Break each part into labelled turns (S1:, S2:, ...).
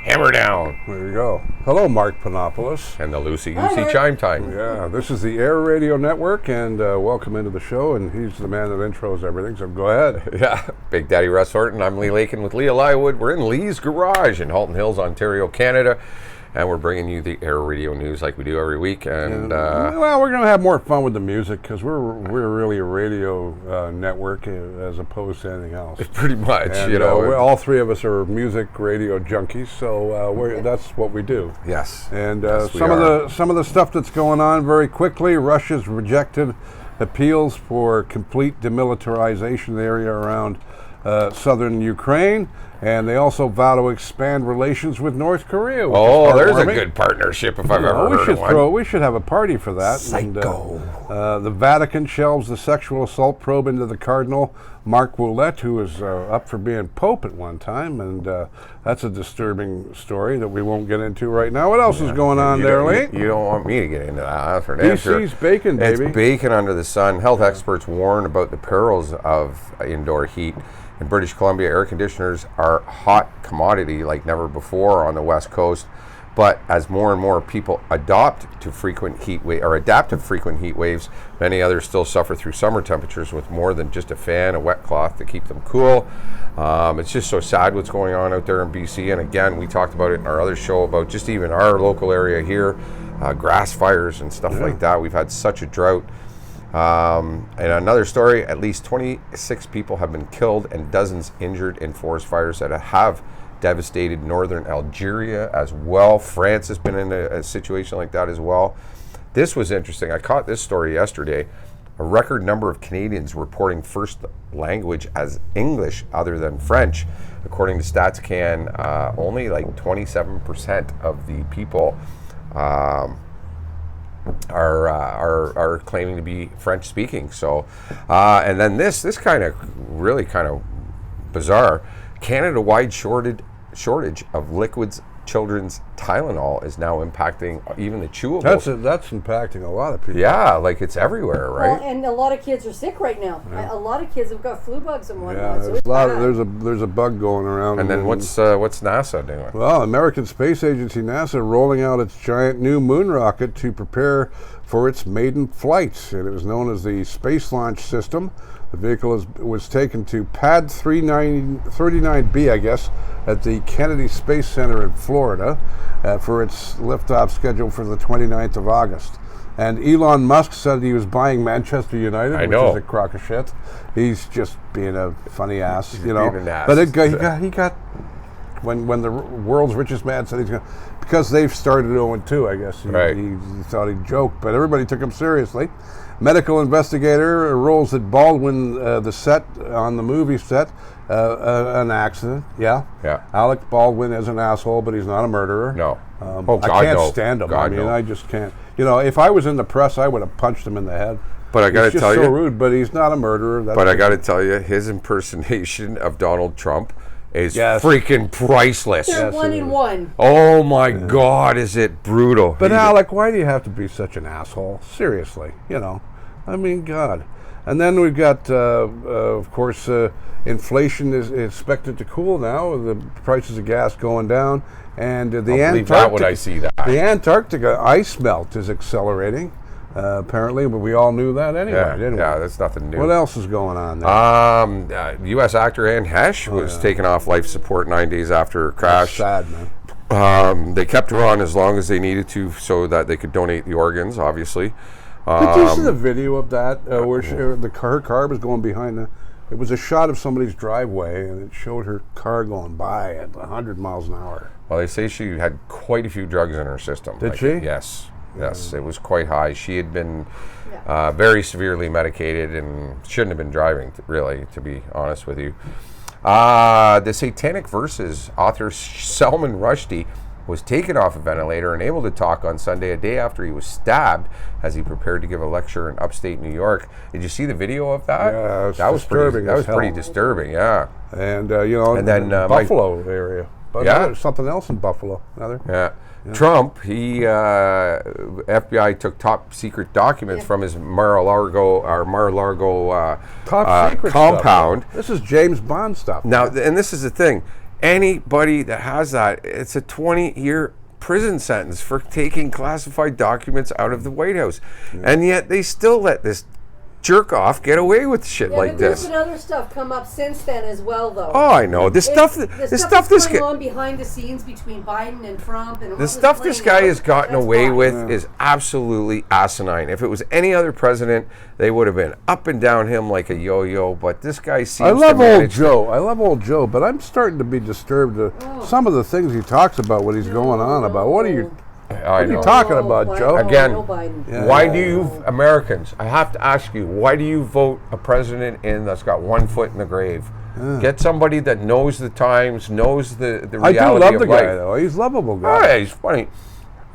S1: Hammer down.
S2: There you go. Hello, Mark Panopoulos.
S1: And the loosey-goosey chime time.
S2: Yeah, this is the Air Radio Network, and welcome into the show, and he's the man that intros everything, so go ahead.
S1: Yeah, Big Daddy Russ Horton. I'm Lee Lakin with Leah Lywood. We're in Lee's garage in Halton Hills, Ontario, Canada, and we're bringing you the Air Radio news like we do every week. And
S2: well, we're going to have more fun with the music because we're really a radio network as opposed to anything else.
S1: Pretty much,
S2: and, all three of us are music radio junkies, so that's what we do.
S1: Yes.
S2: And
S1: yes,
S2: some of the stuff that's going on very quickly. Russia's rejected appeals for complete demilitarization of the area around southern Ukraine. And they also vow to expand relations with North Korea.
S1: Oh, there's a good partnership if I've ever heard of one.
S2: We should have a party for that.
S1: Psycho.
S2: And, the Vatican shelves the sexual assault probe into the Cardinal Mark Ouellet, who was up for being Pope at one time. And that's a disturbing story that we won't get into right now. What else is going on there, Lee?
S1: You don't want me to get into that. That's for damn sure.
S2: DC's baking, baby.
S1: It's baking under the sun. Health experts warn about the perils of indoor heat. In British Columbia, air conditioners are a hot commodity like never before on the West Coast. But as more and more people adapt to frequent heat waves, many others still suffer through summer temperatures with more than just a fan, a wet cloth to keep them cool. It's just so sad what's going on out there in BC. And again, we talked about it in our other show about just even our local area here, grass fires and stuff like that. We've had such a drought. And another story, at least 26 people have been killed and dozens injured in forest fires that have devastated northern Algeria as well. France has been in a situation like that as well. This was interesting. I caught this story yesterday. A record number of Canadians reporting first language as English other than French. According to StatsCan, only like 27% of the people are claiming to be French speaking. So, and then this kind of really kind of bizarre. Canada-wide shortage of liquids children's Tylenol is now impacting even the chewables.
S2: That's impacting a lot of people.
S1: Yeah, like it's everywhere, right?
S3: Well, and a lot of kids are sick right now. Yeah. A lot of kids have got flu bugs and whatnot.
S2: Yeah, there's a bug going around.
S1: And then what's NASA doing?
S2: Well, American Space Agency NASA rolling out its giant new moon rocket to prepare for its maiden flights. It was known as the Space Launch System. The vehicle was taken to Pad 39B, I guess, at the Kennedy Space Center in Florida for its liftoff scheduled for the 29th of August. And Elon Musk said he was buying Manchester United, which is a crock of shit. He's just being a funny ass, you know. But he got when the world's richest man said he's going to, because they've started 0-2, I guess. He thought he'd joke, but everybody took him seriously. Medical investigator rules that Baldwin, on the movie set, an accident. Yeah. Alec Baldwin is an asshole, but he's not a murderer.
S1: No.
S2: I can't stand him. I just can't. You know, if I was in the press, I would have punched him in the head.
S1: But I got to tell you,
S2: he's so rude. But he's not a murderer.
S1: But I got to tell you, his impersonation of Donald Trump is freaking priceless.
S3: They're 1-1.
S1: Oh my God, is it brutal?
S2: But Alec, why do you have to be such an asshole? Seriously, you know. I mean, God. And then we've got, of course, inflation is expected to cool now. The prices of gas going down, and the Antarctica ice melt is accelerating. Apparently, but we all knew that anyway, didn't we?
S1: Yeah, that's nothing new.
S2: What else is going on there?
S1: U.S. actor Anne Heche was taken off life support 9 days after her crash.
S2: That's sad, man.
S1: They kept her on as long as they needed to so that they could donate the organs, obviously.
S2: Did you see the video of that where her car was going behind it was a shot of somebody's driveway, and it showed her car going by at 100 miles an hour.
S1: Well, they say she had quite a few drugs in her system.
S2: Did she?
S1: Yes. Yes, it was quite high. She had been very severely medicated and shouldn't have been driving, really, to be honest with you. The Satanic Verses author Salman Rushdie was taken off a ventilator and able to talk on Sunday, a day after he was stabbed as he prepared to give a lecture in upstate New York. Did you see the video of that?
S2: Yeah,
S1: that was disturbing. That was pretty disturbing, yeah.
S2: And, and then Buffalo area. But something else in Buffalo.
S1: Yeah. Trump, FBI took top secret documents from his Mar-a-Lago
S2: top secret
S1: compound.
S2: Stuff. This is James Bond stuff.
S1: Now, and this is the thing. anybody that has that, it's a 20-year prison sentence for taking classified documents out of the White House. And yet they still let this jerk off get away with shit
S3: Yeah,
S1: like
S3: but
S1: this.
S3: there's been other stuff come up since then as well, though.
S1: Oh, I know. The stuff
S3: that's going on behind the scenes between Biden and Trump and
S1: the stuff this guy has gotten away
S3: fine.
S1: with is absolutely asinine. If it was any other president, they would have been up and down him like a yo-yo. But this guy seems
S2: I love
S1: to
S2: old
S1: manage
S2: Joe. I love old Joe, but I'm starting to be disturbed at some of the things he talks about, what he's going on about. What are you talking about, Joe?
S1: Again,
S3: Biden.
S1: why do you Americans? I have to ask you, why do you vote a president in that's got one foot in the grave? Get somebody that knows the times, knows the reality
S2: I do love
S1: of
S2: the
S1: life.
S2: guy, though. He's a lovable guy.
S1: Oh, yeah, he's funny.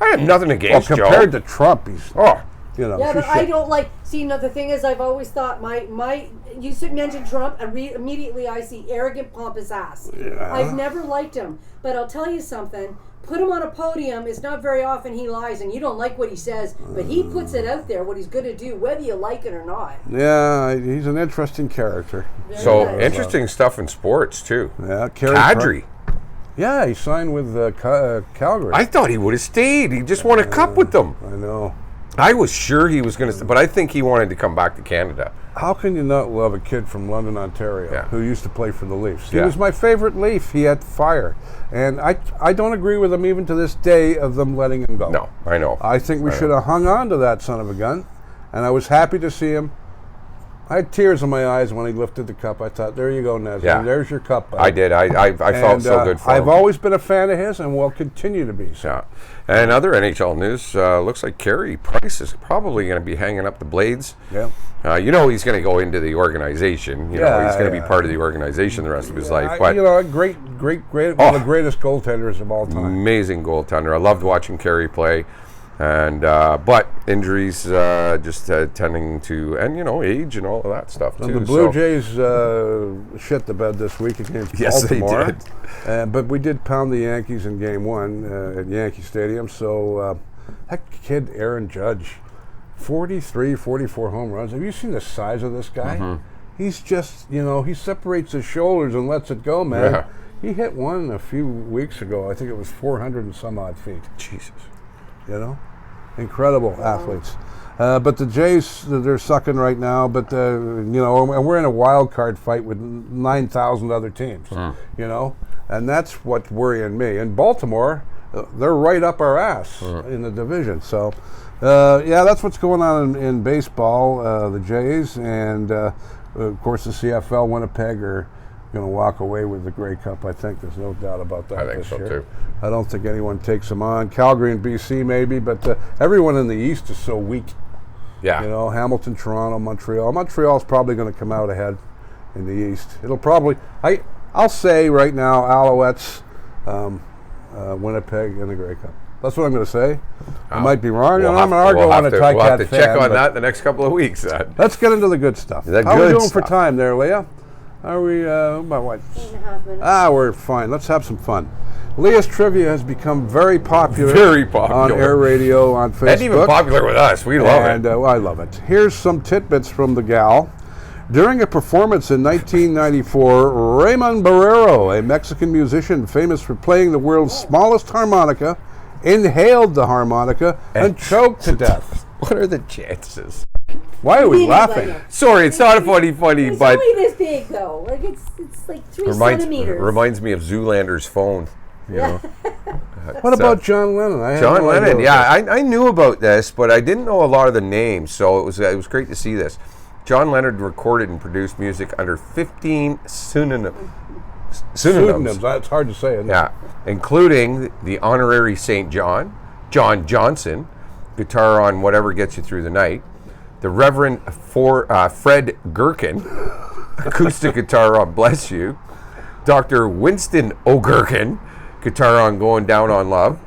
S1: I have nothing against Joe.
S2: Compared to Trump, he's
S3: Yeah, but I don't like. See, no, the thing is, I've always thought you mentioned Trump, and immediately I see arrogant, pompous ass.
S2: Yeah.
S3: I've never liked him, but I'll tell you something. Put him on a podium. It's not very often he lies, and you don't like what he says, but he puts it out there what he's going to do, whether you like it or not.
S2: Yeah, he's an interesting character.
S1: So interesting stuff in sports too.
S2: Yeah,
S1: Kadri.
S2: Yeah, he signed with Calgary.
S1: I thought he would have stayed. He just won a cup with them.
S2: I know.
S1: I was sure he was going to, but I think he wanted to come back to Canada.
S2: How can you not love a kid from London, Ontario, who used to play for the Leafs? He
S1: Yeah.
S2: was my favorite Leaf. He had fire. And I don't agree with him even to this day of them letting him go.
S1: No, I know.
S2: I think we should have hung on to that son of a gun. And I was happy to see him. I had tears in my eyes when he lifted the cup. I thought, there you go, Nez.
S1: Yeah.
S2: There's your cup. buddy.
S1: I did. I felt so good for him.
S2: I've always been a fan of his and will continue to be. So.
S1: Yeah. And other NHL news, looks like Carey Price is probably going to be hanging up the blades.
S2: Yeah.
S1: He's going to go into the organization. He's going to be part of the organization the rest of his life. But
S2: a great, one of the greatest goaltenders of all time.
S1: Amazing goaltender. I loved watching Carey play. And but injuries just tending to, and age and all of that stuff too.
S2: And the Blue Jays shit the bed this week against Baltimore.
S1: Yes, they did.
S2: But we did pound the Yankees in Game 1 at Yankee Stadium. So that kid Aaron Judge, 43, 44 home runs. Have you seen the size of this guy? Mm-hmm. He's just, he separates his shoulders and lets it go, man.
S1: Yeah.
S2: He hit one a few weeks ago. I think it was 400 and some odd feet.
S1: Jesus.
S2: Incredible athletes. But the Jays, they're sucking right now. But, and we're in a wild card fight with 9,000 other teams, and that's what's worrying me. And Baltimore, they're right up our ass in the division. So, that's what's going on in baseball, the Jays. And, of course, the CFL, Winnipeg are going to walk away with the Grey Cup. I think there's no doubt about that.
S1: I think so too.
S2: I don't think anyone takes them on. Calgary and BC maybe, but everyone in the East is so weak.
S1: Yeah.
S2: Hamilton, Toronto, Montreal. Montreal's probably going to come out ahead in the East. It'll probably, I'll say right now, Alouettes, Winnipeg, and the Grey Cup. That's what I'm going to say. I might be wrong.
S1: We'll have to check on that the next couple of weeks.
S2: Let's get into the good stuff. How are we doing for time there, Leah? Are we, about what?
S3: 8.5 minutes.
S2: We're fine. Let's have some fun. Leah's Trivia has become very popular.
S1: Very popular.
S2: On air radio, on Facebook.
S1: And even popular with us. We love it.
S2: And I love it. Here's some tidbits from the gal. During a performance in 1994, Raymond Barrero, a Mexican musician famous for playing the world's smallest harmonica, inhaled the harmonica and choked to death.
S1: What are the chances?
S2: Why are we laughing?
S1: Sorry, it's not a funny, but
S3: it's only this big though. Like it's like 3 centimeters.
S1: Reminds me of Zoolander's phone.
S2: What about John Lennon?
S1: John Lennon, I knew about this, but I didn't know a lot of the names, so it was great to see this. John Lennon recorded and produced music under 15 pseudonyms.
S2: That's hard to say, isn't it?
S1: Including the honorary St. John, John Johnson, guitar on Whatever Gets You Through the Night, the Reverend Fred Gherkin, acoustic guitar on Bless You, Dr. Winston O'Gherkin, guitar on Going Down on Love,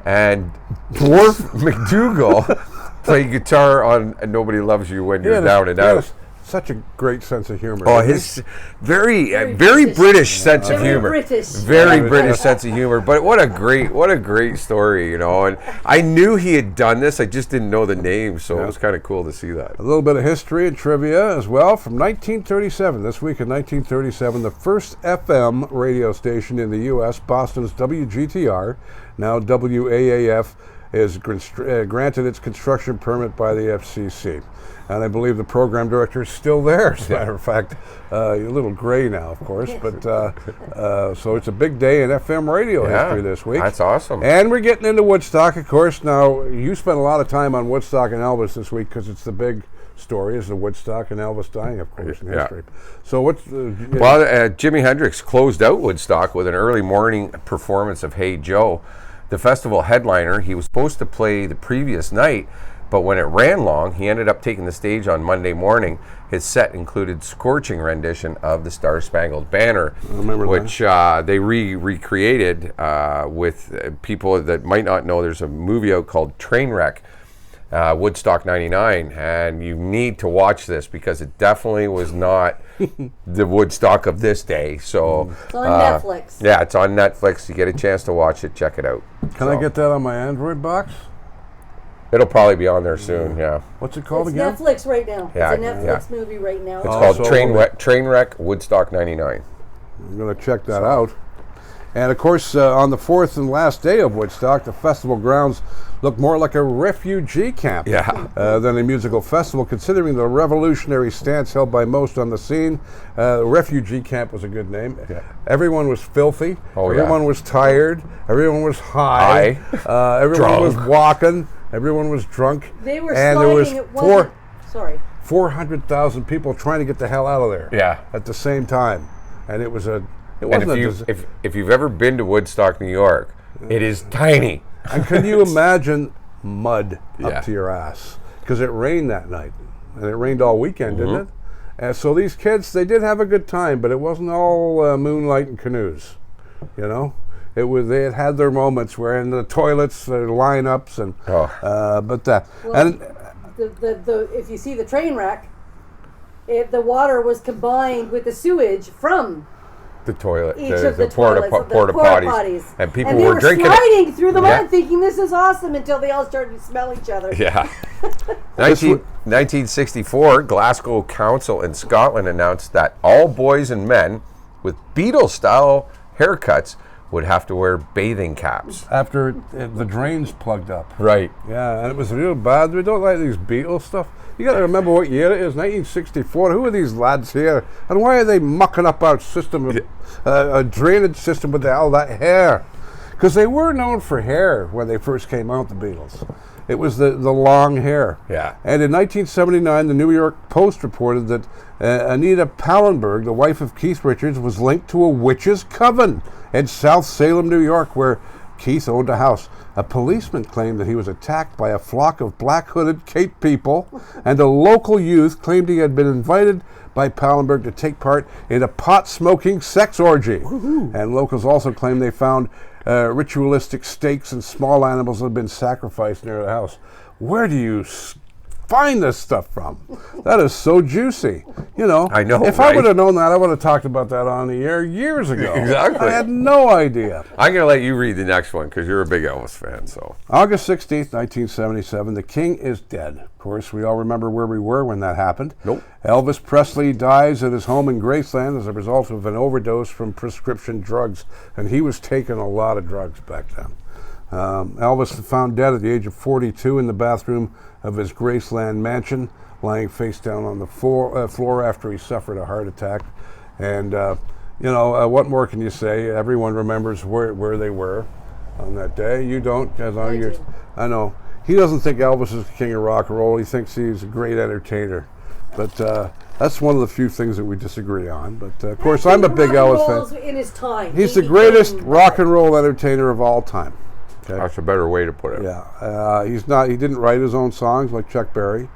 S1: and Dwarf McDougall played guitar on Nobody Loves You When You're Down and Out.
S2: such a great sense of humor.
S1: Oh,
S2: isn't he?
S1: his very British sense of
S3: Very
S1: humor.
S3: British.
S1: Very British sense of humor. But what a great story, you know. And I knew he had done this. I just didn't know the name, so it was kind of cool to see that.
S2: A little bit of history and trivia as well. From 1937, this week in 1937, the first FM radio station in the U.S., Boston's WGTR, now WAAF, is granted its construction permit by the FCC. And I believe the program director is still there, as a matter of fact. A little gray now, of course, but so it's a big day in FM radio history this week.
S1: That's awesome.
S2: And we're getting into Woodstock, of course. Now, you spent a lot of time on Woodstock and Elvis this week because it's the big story, is the Woodstock and Elvis dying, of course, in history. So what's...
S1: Jimi Hendrix closed out Woodstock with an early morning performance of Hey Joe. The festival headliner, he was supposed to play the previous night, but when it ran long, he ended up taking the stage on Monday morning. His set included scorching rendition of the Star Spangled Banner, which they recreated with people that might not know. There's a movie out called Trainwreck, Woodstock 99, and you need to watch this because it definitely was not the Woodstock of this day. So
S3: it's on Netflix.
S1: Yeah, it's on Netflix. You get a chance to watch it, check it out.
S2: Can I get that on my Android box?
S1: It'll probably be on there soon, yeah.
S2: What's it called
S3: It's
S2: again?
S3: Netflix right now.
S1: Yeah,
S3: It's a Netflix movie right now.
S1: It's called Trainwreck Woodstock 99.
S2: I'm going to check that out. And of course, on the fourth and last day of Woodstock, the festival grounds look more like a refugee camp than a musical festival, considering the revolutionary stance held by most on the scene. Refugee camp was a good name. Yeah. Everyone was filthy. Everyone was tired. Everyone was high. Everyone was walking. Everyone was drunk.
S3: They were
S2: and
S3: sliding.
S2: there was 400,000 people trying to get the hell out of there.
S1: Yeah.
S2: At the same time, and it was a. It
S1: And
S2: wasn't
S1: if you've ever been to Woodstock, New York, it is tiny.
S2: And can you imagine mud up to your ass? Because it rained that night, and it rained all weekend, didn't it? And so these kids, they did have a good time, but it wasn't all moonlight and canoes. You know, it was they had their moments where in the toilets, their lineups, and
S3: if you see the train wreck, the water was combined with the sewage from
S1: the toilet,
S3: each of the porta potties,
S1: and people
S3: they
S1: were drinking
S3: sliding through the mud, thinking this is awesome, until they all started to smell each other.
S1: Yeah. 1964, Glasgow Council in Scotland announced that all boys and men with Beatles-style haircuts would have to wear bathing caps
S2: after the drains plugged up.
S1: Right.
S2: Yeah, and it was real bad. We don't like these Beatles stuff. You got to remember what year it is, 1964. Who are these lads here? And why are they mucking up our system, a drainage system with all that hair? Because they were known for hair when they first came out, the Beatles. It was the long hair.
S1: Yeah.
S2: And in 1979, the New York Post reported that Anita Pallenberg, the wife of Keith Richards, was linked to a witch's coven in South Salem, New York, where Keith owned a house. A policeman claimed that he was attacked by a flock of black-hooded Cape people, and a local youth claimed he had been invited by Pallenberg to take part in a pot-smoking sex orgy. Woo-hoo. And locals also claimed they found ritualistic steaks and small animals that had been sacrificed near the house. Where do you find this stuff from? That is so juicy. You know,
S1: I know.
S2: If I would have known that, I would have talked about that on the air years ago.
S1: Exactly.
S2: I had no idea.
S1: I'm going to let you read the next one because you're a big Elvis fan. So
S2: August 16th, 1977, the King is dead. Of course, we all remember where we were when that happened.
S1: Nope.
S2: Elvis Presley dies at his home in Graceland as a result of an overdose from prescription drugs, and he was taking a lot of drugs back then. Elvis found dead at the age of 42 in the bathroom of his Graceland mansion, lying face down on the floor after he suffered a heart attack. And, what more can you say? Everyone remembers where they were on that day. You don't, because I know. He doesn't think Elvis is the king of rock and roll. He thinks he's a great entertainer. But that's one of the few things that we disagree on. But, of course, I'm a big Elvis fan.
S3: In his time.
S2: He's the greatest rock and roll entertainer of all time. Okay.
S1: That's a better way to put it.
S2: Yeah, he didn't write his own songs like Chuck Berry,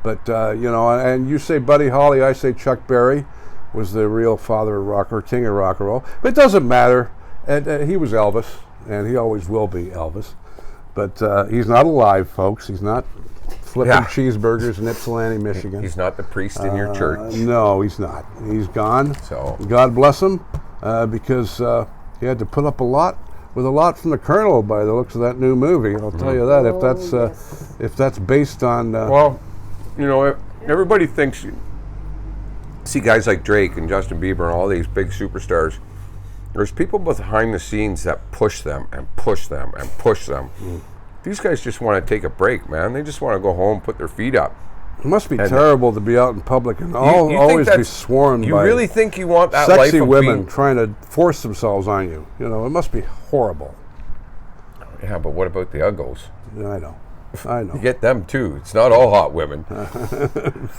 S2: but and you say Buddy Holly, I say Chuck Berry was the real father of rock or king of rock and roll. But it doesn't matter. And he was Elvis, and he always will be Elvis. But he's not alive, folks. He's not flipping
S1: Yeah.
S2: cheeseburgers in Ypsilanti, Michigan.
S1: He's not the priest in your church.
S2: No, he's not. He's gone.
S1: So
S2: God bless him, because he had to put up with a lot from the Colonel by the looks of that new movie. I'll tell you that. If that's based on
S1: well, everybody thinks. See guys like Drake and Justin Bieber and all these big superstars. There's people behind the scenes that push them and push them and push them. These guys just want to take a break, man. They just want to go home, put their feet up.
S2: it must be terrible to be out in public and
S1: you
S2: always
S1: think
S2: be swarmed
S1: You
S2: by
S1: really think you want that
S2: sexy
S1: life of
S2: women
S1: being,
S2: trying to force themselves on you? It must be horrible.
S1: Yeah, but what about the uggos?
S2: Yeah, I know.
S1: You get them too. It's not all hot women.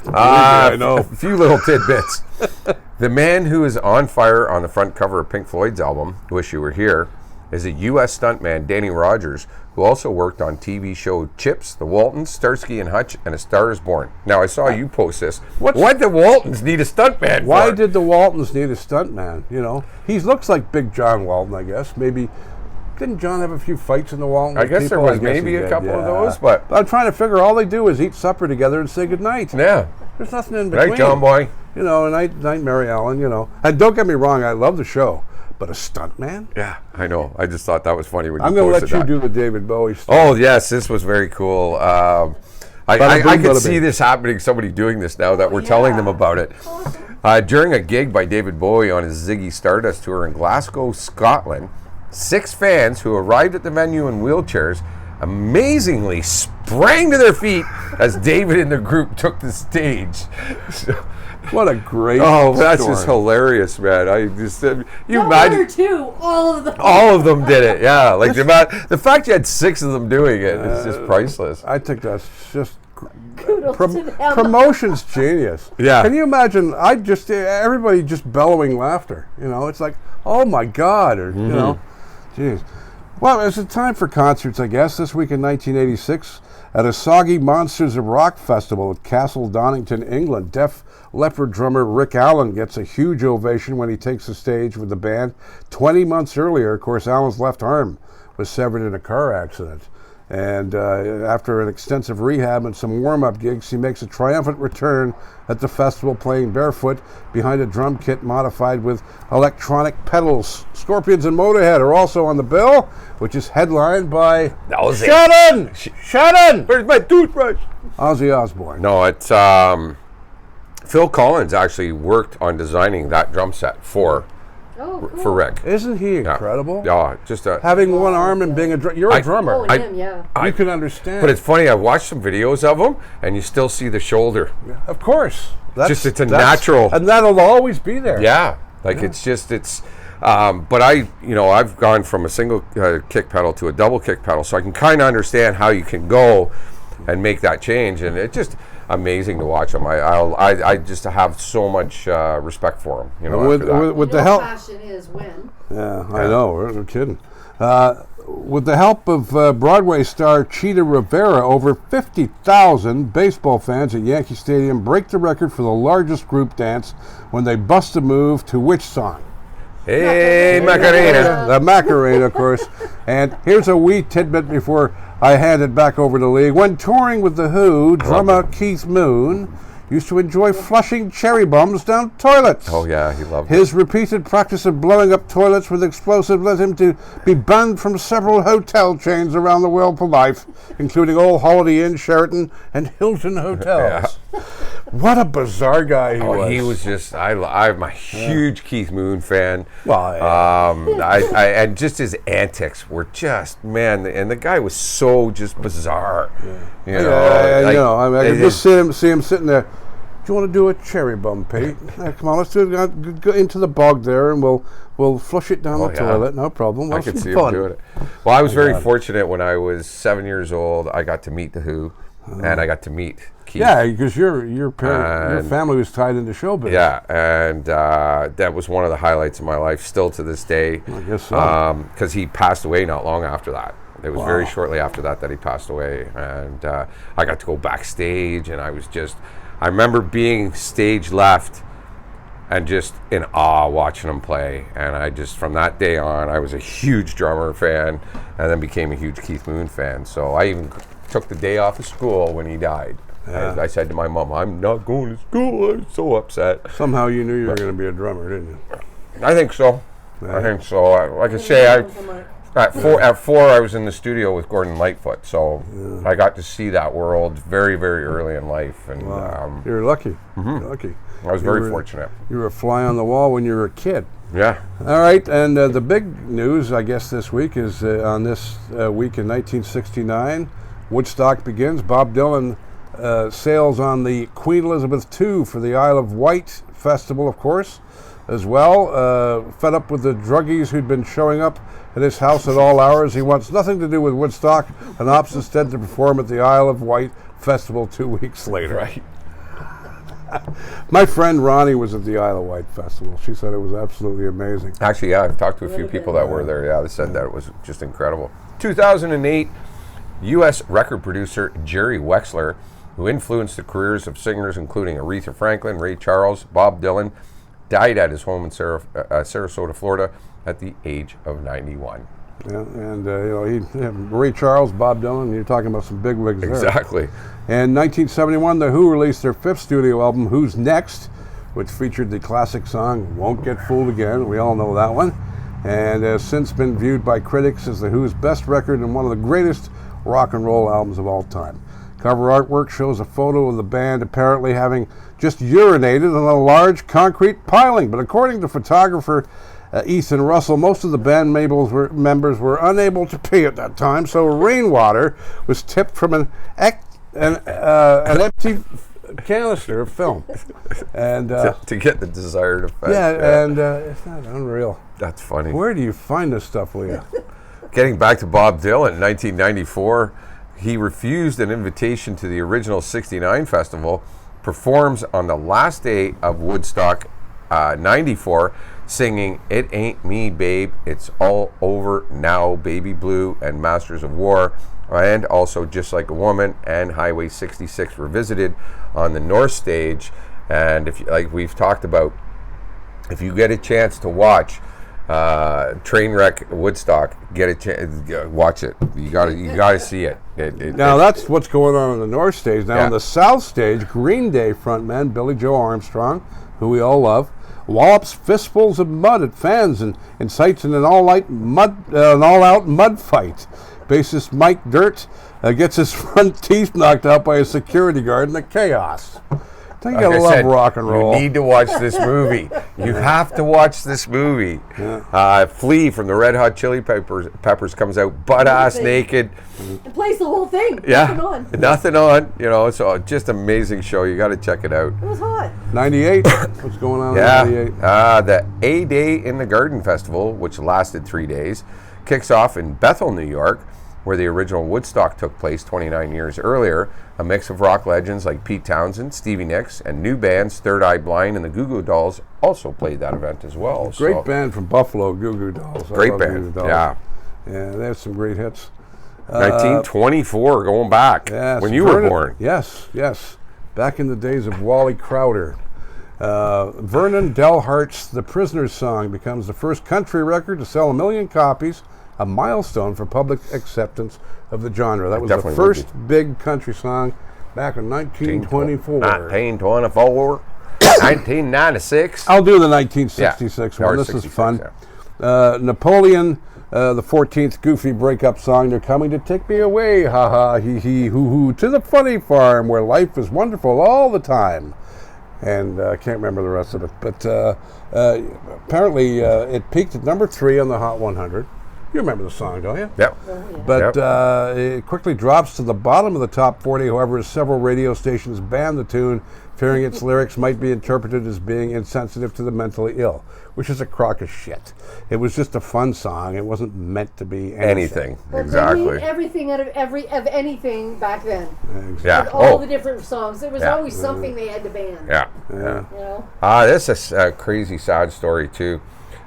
S2: I know.
S1: A few little tidbits. The man who is on fire on the front cover of Pink Floyd's album, Wish You Were Here, is a U.S. stuntman, Danny Rogers, who also worked on TV show Chips, The Waltons, Starsky and Hutch, and A Star Is Born. Now, I saw you post this. Why did the Waltons need a stuntman?
S2: Why did the Waltons need a stuntman? He looks like Big John Walton, I guess. Maybe. Didn't John have a few fights in the Walton?
S1: I guess there was maybe a couple of those, but
S2: I'm trying to figure. All they do is eat supper together and say goodnight.
S1: Yeah.
S2: There's nothing in between.
S1: Right, John Boy.
S2: Night, Mary Ellen. And don't get me wrong, I love the show, but a stuntman?
S1: Yeah, I know. I just thought that was funny when
S2: I'm
S1: you
S2: going to
S1: posted
S2: let you
S1: that.
S2: do the David Bowie stuff.
S1: Oh yes, this was very cool. I could see this happening. Somebody doing this now that we're telling them about it. During a gig by David Bowie on his Ziggy Stardust tour in Glasgow, Scotland, 6 fans who arrived at the venue in wheelchairs amazingly sprang to their feet as David and the group took the stage.
S2: What a great
S1: that's
S2: story.
S1: just hilarious, man. I just you
S3: Not
S1: imagine
S3: one or two, all of them.
S1: all of them did it. Yeah, like the fact you had 6 of them doing it is just priceless.
S2: I think that's just
S3: Kudos to them.
S2: promotion's genius.
S1: Yeah.
S2: Can you imagine? Everybody just bellowing laughter. It's like, oh my God, or geez. Well, it's a time for concerts, I guess. This week in 1986, at a Soggy Monsters of Rock festival at Castle Donington, England, Def Leppard drummer Rick Allen gets a huge ovation when he takes the stage with the band. 20 months earlier, of course, Allen's left arm was severed in a car accident. And after an extensive rehab and some warm-up gigs, he makes a triumphant return at the festival playing barefoot behind a drum kit modified with electronic pedals. Scorpions and Motorhead are also on the bill, which is headlined by Shut in!
S1: Where's my toothbrush?
S2: Ozzy Osbourne.
S1: No, it's Phil Collins actually worked on designing that drum set for Rick.
S2: Isn't he incredible?
S1: Yeah, just
S2: Having one arm and being you're a drummer.
S3: Oh, him, yeah.
S2: You can understand.
S1: But it's funny. I watched some videos of him, and you still see the shoulder.
S2: Of course.
S1: It's a natural.
S2: And that'll always be there.
S1: Yeah, it's. But I've gone from a single kick pedal to a double kick pedal, so I can kind of understand how you can go and make that change, and it's just amazing to watch him. I just have so much respect for him.
S2: With the help.
S3: Fashion is when.
S2: Yeah, I know. We're kidding. With the help of Broadway star Cheetah Rivera, over 50,000 baseball fans at Yankee Stadium break the record for the largest group dance when they bust a move to which song?
S1: Hey, Macarena.
S2: The Macarena, of course. And here's a wee tidbit before I hand it back over to Leah. When touring with The Who, drummer Keith Moon used to enjoy flushing cherry bombs down toilets.
S1: Oh yeah, he loved
S2: His repeated practice of blowing up toilets with explosives led him to be banned from several hotel chains around the world for life, including Old Holiday Inn, Sheraton, and Hilton hotels. What a bizarre guy he was.
S1: He was just. I'm a huge Keith Moon fan.
S2: Well, yeah.
S1: And just his antics were just, man. And the guy was so just bizarre.
S2: I can just see him sitting there. Do you want to do a cherry bomb, Pete? Come on, let's do it. Go into the bog there, and we'll flush it down the toilet. No problem.
S1: I could see him doing it. Well, I was very fortunate when I was 7 years old. I got to meet The Who, and I got to meet Keith.
S2: Yeah, because your family was tied into showbiz.
S1: Yeah, and that was one of the highlights of my life, still to this day.
S2: I guess so.
S1: Because he passed away not long after that. It was very shortly after that he passed away, and I got to go backstage, and I remember being stage left and just in awe watching him play. And from that day on, I was a huge drummer fan, and then became a huge Keith Moon fan. So I even took the day off of school when he died.
S2: Yeah.
S1: I said to my mom, I'm not going to school. I was so upset.
S2: Somehow you knew you were going to be a drummer, didn't you?
S1: I think so.
S2: Yeah.
S1: I think so. Like I say, at four, I was in the studio with Gordon Lightfoot, so I got to see that world very, very early in life. And
S2: Wow. You're lucky. You're lucky.
S1: I was very fortunate.
S2: You were a fly on the wall when you were a kid.
S1: Yeah.
S2: All right, and the big news, I guess, this week is on this week in 1969, Woodstock begins. Bob Dylan sails on the Queen Elizabeth II for the Isle of Wight Festival, of course, as well. Fed up with the druggies who'd been showing up at his house at all hours, he wants nothing to do with Woodstock and opts instead to perform at the Isle of Wight Festival 2 weeks later.
S1: Right.
S2: My friend Ronnie was at the Isle of Wight Festival. She said it was absolutely amazing.
S1: Actually, yeah, I've talked to a few people that were there. Yeah, they said that it was just incredible. 2008, U.S. record producer Jerry Wexler, who influenced the careers of singers including Aretha Franklin, Ray Charles, Bob Dylan, died at his home in Sarasota, Florida, at the age of 91.
S2: Yeah, and Ray Charles, Bob Dylan, you're talking about some big wigs there.
S1: Exactly.
S2: In 1971, The Who released their fifth studio album, Who's Next, which featured the classic song, Won't Get Fooled Again. We all know that one. And has since been viewed by critics as The Who's best record and one of the greatest rock and roll albums of all time. Cover artwork shows a photo of the band apparently having just urinated on a large concrete piling. But according to photographer Ethan Russell, most of the band members were unable to pee at that time, so rainwater was tipped from an empty canister of film, and
S1: to get the desired effect.
S2: Yeah, and it's not unreal.
S1: That's funny.
S2: Where do you find this stuff, Leah?
S1: Getting back to Bob Dylan, in 1994, he refused an invitation to the original '69 festival, performs on the last day of Woodstock 94, singing It Ain't Me, Babe, It's All Over Now, Baby Blue, and Masters of War, and also Just Like a Woman and Highway 66 revisited on the North Stage. And if like we've talked about, if you get a chance to watch Trainwreck Woodstock, get a chance, watch it. You gotta see it.
S2: Now that's what's going on the North Stage. Now on the South Stage, Green Day frontman Billy Joe Armstrong, who we all love, wallops fistfuls of mud at fans and incites an all-out mud fight. Bassist Mike Dirt gets his front teeth knocked out by a security guard in the chaos. You gotta love rock and roll.
S1: You need to watch this movie. You have to watch this movie.
S2: Yeah.
S1: Flea from the Red Hot Chili Peppers comes out butt-ass naked.
S3: It plays the whole thing.
S1: Yeah. Nothing on. You know, so just amazing show. You got to check it out.
S3: It was hot.
S2: 98. What's going on in 98?
S1: The A Day in the Garden Festival, which lasted 3 days, kicks off in Bethel, New York, where the original Woodstock took place 29 years earlier. A mix of rock legends like Pete Townsend, Stevie Nicks, and new bands Third Eye Blind and the Goo Goo Dolls also played that event as well.
S2: Great band from Buffalo, Goo Goo Dolls.
S1: Great band, yeah.
S2: Yeah, they have some great hits.
S1: 1924, going back, when you were born.
S2: Yes. Back in the days of Wally Crowder. Vernon Delhart's The Prisoner's Song becomes the first country record to sell 1 million copies, a milestone for public acceptance of the genre. That was the first big country song back in 1924.
S1: 1996.
S2: I'll do the 1966 one. This is fun. Napoleon the 14th goofy breakup song. They're coming to take me away, ha ha, hee hee, hoo hoo, to the funny farm where life is wonderful all the time. And I can't remember the rest of it. But apparently it peaked at number 3 on the Hot 100. You remember the song, don't you?
S1: Yep.
S2: But it quickly drops to the bottom of the top 40. However, several radio stations banned the tune, fearing its lyrics might be interpreted as being insensitive to the mentally ill, which is a crock of shit. It was just a fun song. It wasn't meant to be anything.
S3: But
S1: exactly.
S3: They made everything out of anything back then.
S2: Exactly.
S1: Yeah.
S3: With all the different songs. There was always something they had to ban.
S1: Yeah.
S3: You know?
S1: This is a crazy, sad story, too.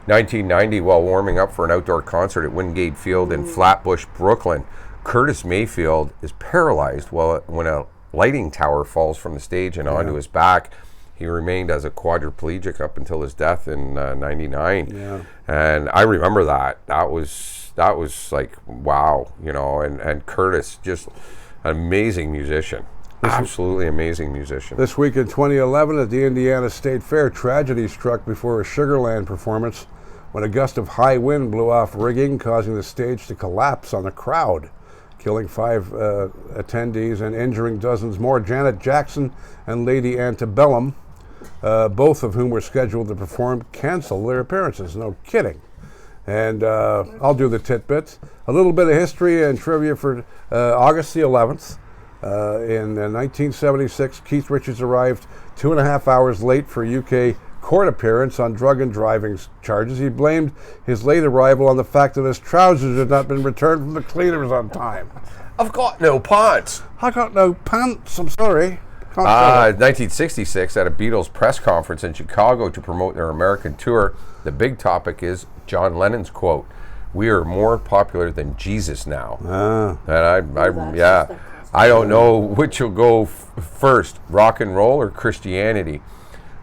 S1: 1990, while warming up for an outdoor concert at Wingate Field in Flatbush, Brooklyn, Curtis Mayfield is paralyzed when a lighting tower falls from the stage and onto his back. He remained as a quadriplegic up until his death in 99.
S2: Yeah.
S1: And I remember that. That was like, wow, you know, and Curtis just An amazing musician. Absolutely amazing musician.
S2: This week in 2011 at the Indiana State Fair, tragedy struck before a Sugarland performance when a gust of high wind blew off rigging, causing the stage to collapse on the crowd, killing 5 attendees and injuring dozens more. Janet Jackson and Lady Antebellum, both of whom were scheduled to perform, canceled their appearances. No kidding. And I'll do the tidbits. A little bit of history and trivia for August the 11th. In 1976, Keith Richards arrived 2.5 hours late for a UK court appearance on drug and driving charges. He blamed his late arrival on the fact that his trousers had not been returned from the cleaners on time.
S1: I've got no pants.
S2: I got no pants, I'm sorry.
S1: 1966, at a Beatles press conference in Chicago to promote their American tour, the big topic is John Lennon's quote, "We are more popular than Jesus now." And I don't know which will go first, rock and roll or Christianity.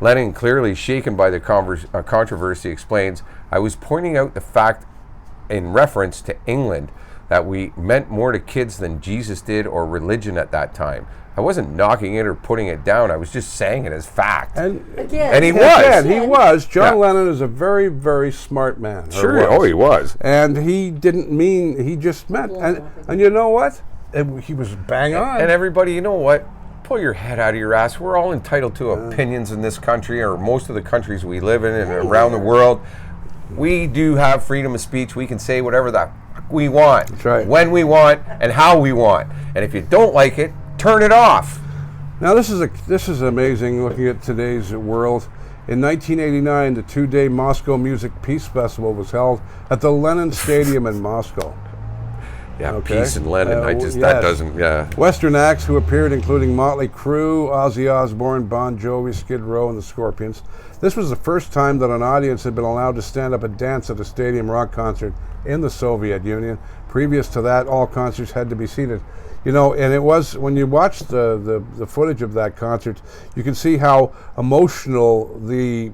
S1: Lennon, clearly shaken by the controversy, explains, "I was pointing out the fact in reference to England that we meant more to kids than Jesus did or religion at that time. I wasn't knocking it or putting it down. I was just saying it as fact." And he was.
S2: He was. John Lennon is a very, very smart man.
S1: Sure, he was.
S2: And he didn't mean, he just meant. And you know what? He was bang on.
S1: And everybody, you know what? Pull your head out of your ass. We're all entitled to opinions in this country, or most of the countries we live in and around the world. We do have freedom of speech. We can say whatever the fuck we want,
S2: that's right,
S1: when we want, and how we want. And if you don't like it, turn it off.
S2: Now this is amazing looking at today's world. In 1989, the 2-day Moscow Music Peace Festival was held at the Lennon Stadium in Moscow.
S1: Yeah, okay. Peace and Lennon. That doesn't.
S2: Western acts who appeared, including Motley Crue, Ozzy Osbourne, Bon Jovi, Skid Row, and the Scorpions. This was the first time that an audience had been allowed to stand up and dance at a stadium rock concert in the Soviet Union. Previous to that, all concerts had to be seated. You know, and it was, when you watch the footage of that concert, you can see how emotional the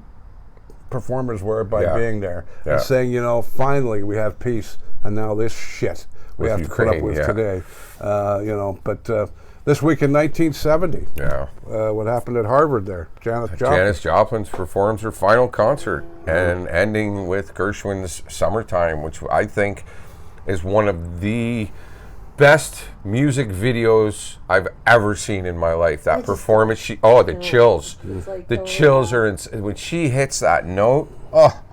S2: performers were by being there and saying, you know, finally we have peace, and now this shit we have Ukraine, to put up with today. You know, but this week in 1970, what happened at Harvard there?
S1: Janis Joplin performs her final concert, and ending with Gershwin's Summertime, which I think is one of the best music videos I've ever seen in my life. That performance, the chills. Like the chills are when she hits that note, oh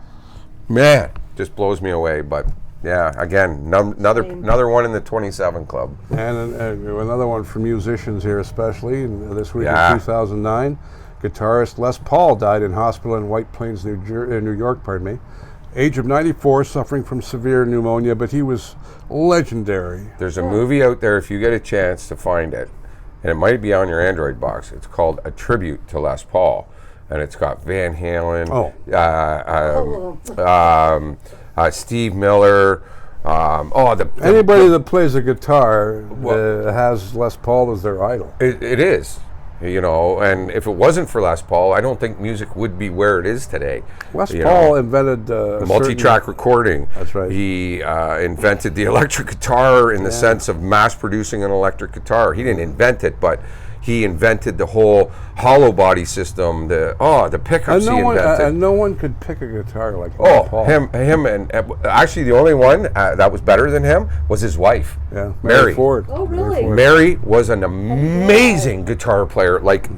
S1: man, just blows me away. But yeah, again, another one in the 27 club.
S2: And another one for musicians here, especially this week in 2009. Guitarist Les Paul died in hospital in White Plains, New York. Age of 94, suffering from severe pneumonia, but he was legendary.
S1: There's a movie out there, if you get a chance to find it, and it might be on your Android box. It's called A Tribute to Les Paul, and it's got Van Halen, Steve Miller.
S2: Anybody that plays a guitar has Les Paul as their idol.
S1: It is. You know, and if it wasn't for Les Paul, I don't think music would be where it is today.
S2: Les Paul invented
S1: multi-track recording.
S2: That's right.
S1: He invented the electric guitar in the sense of mass-producing an electric guitar. He didn't invent it, but he invented the whole hollow body system. The pickups he invented.
S2: And no one could pick a guitar like Les Paul.
S1: Him, and actually the only one that was better than him was his wife, Mary
S2: Ford.
S3: Oh, really?
S1: Mary was an amazing guitar player. Like,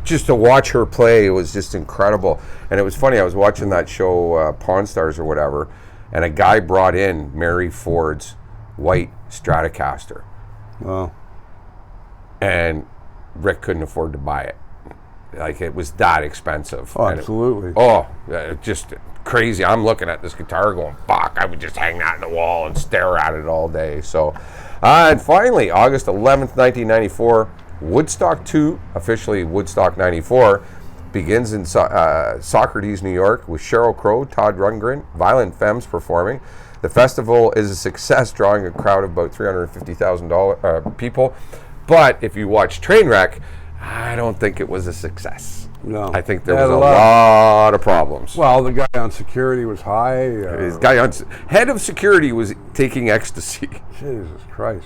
S1: just to watch her play, it was just incredible. And it was funny. I was watching that show, Pawn Stars or whatever, and a guy brought in Mary Ford's white Stratocaster.
S2: Wow.
S1: And Rick couldn't afford to buy it. Like, it was that expensive.
S2: Oh, absolutely.
S1: Just crazy. I'm looking at this guitar going, fuck, I would just hang that in the wall and stare at it all day. So, and finally, August 11th, 1994, Woodstock 2, officially Woodstock 94, begins in Socrates, New York, with Sheryl Crow, Todd Rundgren, Violent Femmes performing. The festival is a success, drawing a crowd of about 350,000 people. But if you watch Trainwreck, I don't think it was a success.
S2: No.
S1: I think there was a lot of problems.
S2: Well, the guy on security was high.
S1: His guy on head of security was taking ecstasy.
S2: Jesus Christ.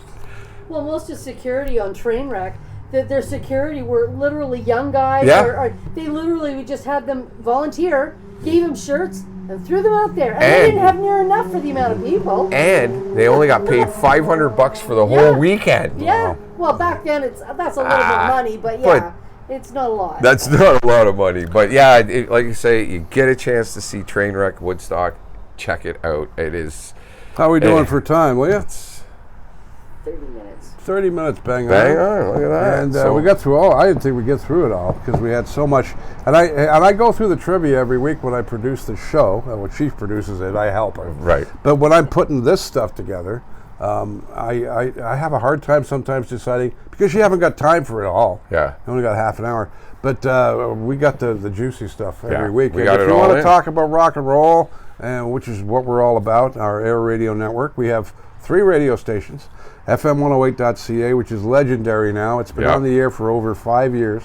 S3: Well, most of security on Trainwreck, their security were literally young guys.
S1: Yeah.
S3: Or they literally, we just had them volunteer, gave them shirts, and threw them out there. And they
S1: And-
S3: didn't have near enough for the amount of people.
S1: And they only got paid $500 for the whole weekend.
S3: Yeah. Well, back then that's a little bit of money, but yeah, it's not a lot.
S1: That's not a lot of money, but yeah, like you say, you get a chance to see Trainwreck Woodstock. Check it out. It is.
S2: How are we doing for time, Leah?
S3: 30 minutes.
S2: 30 minutes, bang on.
S1: Bang on! Look at that.
S2: And
S1: So-
S2: we got through all. I didn't think we'd get through it all because we had so much. And I go through the trivia every week when I produce the show. When Chief produces it, I help her.
S1: Right.
S2: But when I'm putting this stuff together, I have a hard time sometimes deciding because you haven't got time for it all.
S1: Yeah.
S2: You only got half an hour. But we got the juicy stuff every
S1: Yeah,
S2: week.
S1: we
S2: And
S1: got
S2: if
S1: it
S2: you
S1: all
S2: want to
S1: in.
S2: talk about rock and roll, which is what we're all about, our Air Radio Network, we have 3 radio stations. FM108.ca, which is legendary now. It's been
S1: Yeah.
S2: on the air for over 5 years.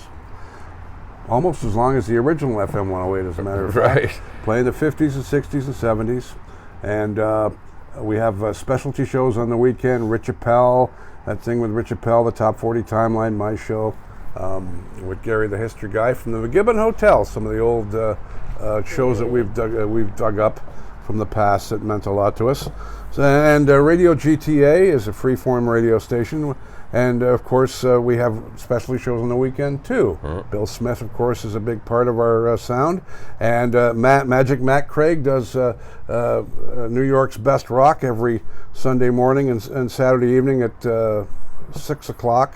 S2: Almost as long as the original FM 108, as a matter of fact.
S1: Right.
S2: Playing the 50s and 60s and 70s. And we have specialty shows on the weekend. Rich Appel, that thing with Rich Appel, the Top 40 Timeline, my show. With Gary the History Guy from the McGibbon Hotel. Some of the old shows that we've dug up from the past that meant a lot to us. And Radio GTA is a freeform radio station. And of course, we have specialty shows on the weekend too. Bill Smith, of course, is a big part of our sound. And Magic Matt Craig does New York's Best Rock every Sunday morning and Saturday evening at 6 o'clock.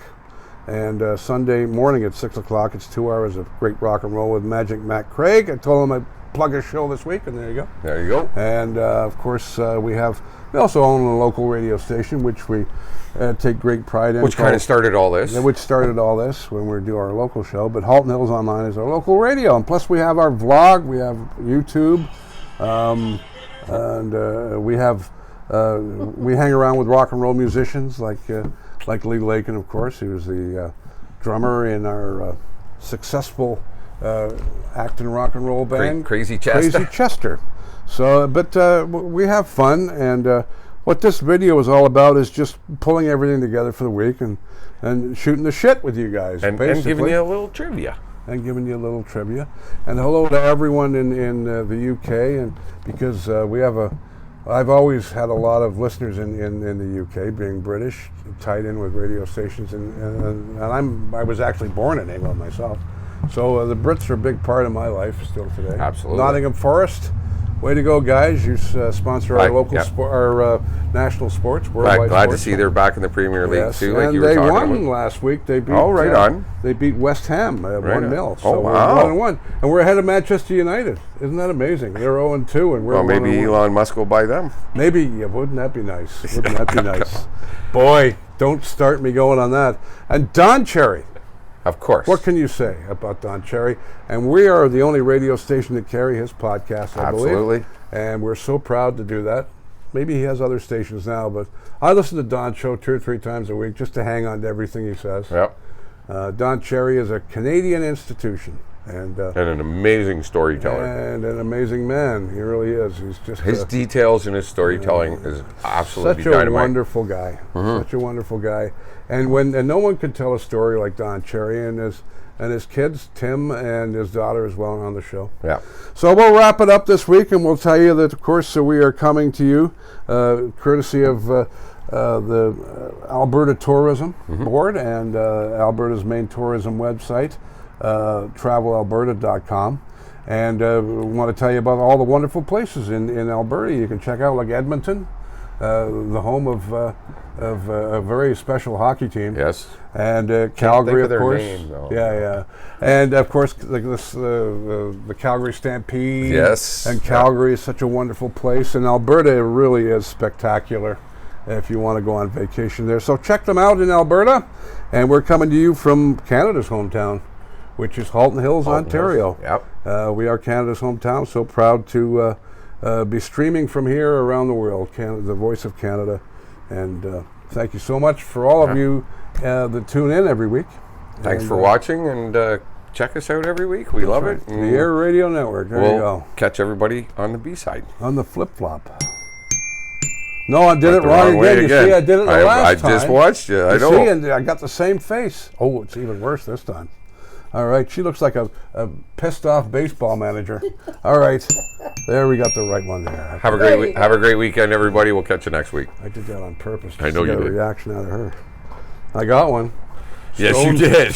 S2: And Sunday morning at 6 o'clock. It's 2 hours of great rock and roll with Magic Matt Craig. I told him I'd plug a show this week, and there you go.
S1: There you go.
S2: And of course, we also own a local radio station, which we take great pride in.
S1: Which kind of started all this.
S2: Yeah, which started all this when we do our local show. But Halton Hills Online is our local radio, and plus we have our vlog, we have YouTube, and we hang around with rock and roll musicians like Lee Lakin, of course. He was the drummer in our successful Acton rock and roll band,
S1: Crazy Chester.
S2: Crazy Chester. So, but we have fun, and what this video is all about is just pulling everything together for the week and shooting the shit with you guys,
S1: and giving you a little trivia.
S2: And giving you a little trivia. And hello to everyone in the UK, and because I've always had a lot of listeners in the UK, being British, tied in with radio stations, and I was actually born in England myself. So the Brits are a big part of my life still today.
S1: Absolutely.
S2: Nottingham Forest, way to go, guys! You sponsor our local our national sports.
S1: Glad
S2: sports.
S1: to see they're back in the Premier League
S2: Yes,
S1: too. Like
S2: and
S1: you were
S2: they
S1: talking
S2: won
S1: about.
S2: last week. They beat.
S1: Right on.
S2: They beat West Ham 1-0. So
S1: Oh,
S2: we're
S1: wow.
S2: 1-1, and we're ahead of Manchester United. Isn't that amazing? They're 0-2, and we're
S1: Well, maybe
S2: 1-1.
S1: Elon Musk will buy them.
S2: Maybe, yeah, wouldn't that be nice? Wouldn't that be nice? Boy, don't start me going on that. And Don Cherry.
S1: Of course.
S2: What can you say about Don Cherry? And we are the only radio station to carry his podcast, I believe.
S1: Absolutely.
S2: And we're so proud to do that. Maybe he has other stations now, but I listen to Don's show 2 or 3 times a week just to hang on to everything he says.
S1: Yep.
S2: Don Cherry is a Canadian institution. And
S1: an amazing storyteller.
S2: and an amazing man. He really is. He's just
S1: His details and his storytelling is absolutely
S2: such a
S1: dynamite.
S2: wonderful guy. Such a wonderful guy. And no one could tell a story like Don Cherry and his kids, Tim and his daughter as well, on the show.
S1: Yeah.
S2: So we'll wrap it up this week, and we'll tell you that, of course, we are coming to you courtesy of the Alberta Tourism Board and Alberta's main tourism website, travelalberta.com. And we want to tell you about all the wonderful places in Alberta you can check out, like Edmonton, the home of a very special hockey team.
S1: Yes.
S2: And Calgary,
S1: think of
S2: of
S1: their
S2: course.
S1: name, though.
S2: Yeah. And of course, the Calgary Stampede.
S1: Yes.
S2: And Calgary is such a wonderful place, and Alberta really is spectacular if you want to go on vacation there. So check them out in Alberta, and we're coming to you from Canada's hometown, which is Halton Hills, Ontario.
S1: Yep.
S2: We are Canada's hometown. So proud to be streaming from here around the world. The Voice of Canada, and thank you so much for all of you that tune in every week.
S1: Thanks for watching, and check us out every week. We love it.
S2: The Air Radio Network. There you
S1: We'll
S2: go.
S1: catch everybody on the B-side.
S2: On the flip-flop. No, I did it
S1: the
S2: wrong
S1: way
S2: again. You see, I did it the last time.
S1: I just watched you. I know.
S2: See, and I got the same face. Oh, it's even worse this time. All right, she looks like a pissed off baseball manager. All right, there we got the right one there.
S1: Have a great weekend, everybody. We'll catch you next week.
S2: I did that on purpose.
S1: I know
S2: to
S1: you
S2: get
S1: did.
S2: a reaction out of her. I got one.
S1: Yes, you did.